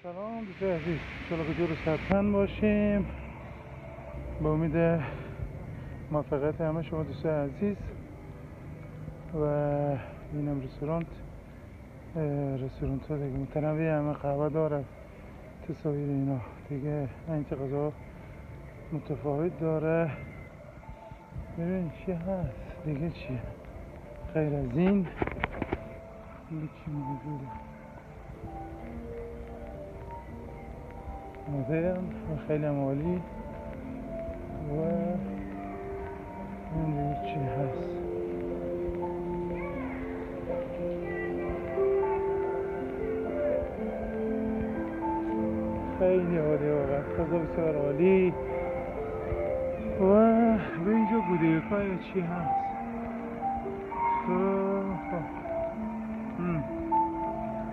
سلام دوستان عزیز، انشاءالله که جور صحتمند باشیم. با امید موفقیت همه شما دوستان عزیز. و اینم رستوران ها دیگه متنوع، همه قهوه داره، تصاویر اینا دیگه، این چه غذا متفاوت داره. ببین چی هست دیگه، چیه غیر از این دیگه چی موجوده؟ مدرن و خیلی عالی. و این دیگه چی هست؟ خیلی عالی، واقعا غذا بسیار عالی. و به اینجا بودیکای چی هست؟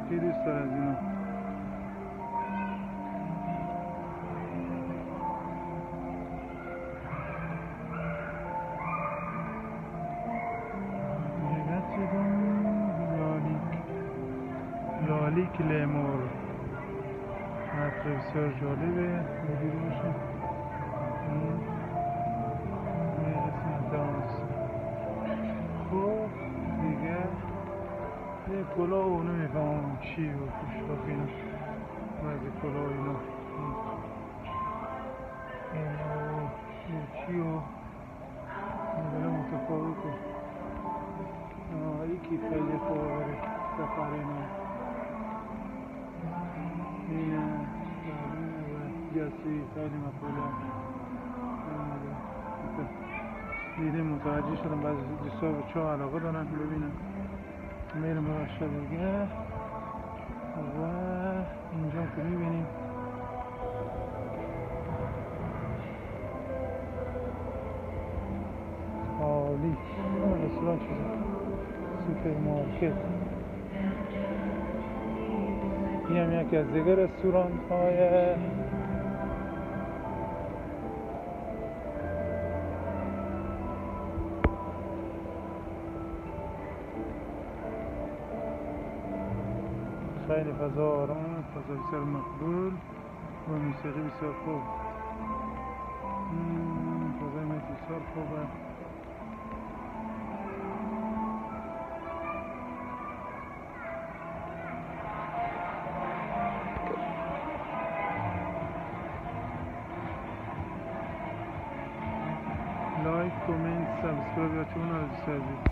کی دوست داره از اینا؟ لالیک لیمور حرف بسیار جالبه. بگیری باشه این قسمت هاست. خب دیگه یه کلاه و نمیفهمم چی و خوشباق اینا، بعضی کلاه اینا چی و مدل متفاوته. یکی خیلی خوب بره سفر اینا اینه و جسی خیلی مقبوله. دیده متوجه شدم بعضی دوستا به چه علاقه دارن ببینم. میرم بخش دیگه و اینجا که میبینیم عالی. رستوران چیزه، سوپرمارکت. این هم یکی از دیگر رستوران های خیلی فضا آرام، فضا بسیار مقبول و موسیقی بسیار خوب. فضای بسیار خوبه. لایک، کامنت، سابسکرایب یا چون عزیز.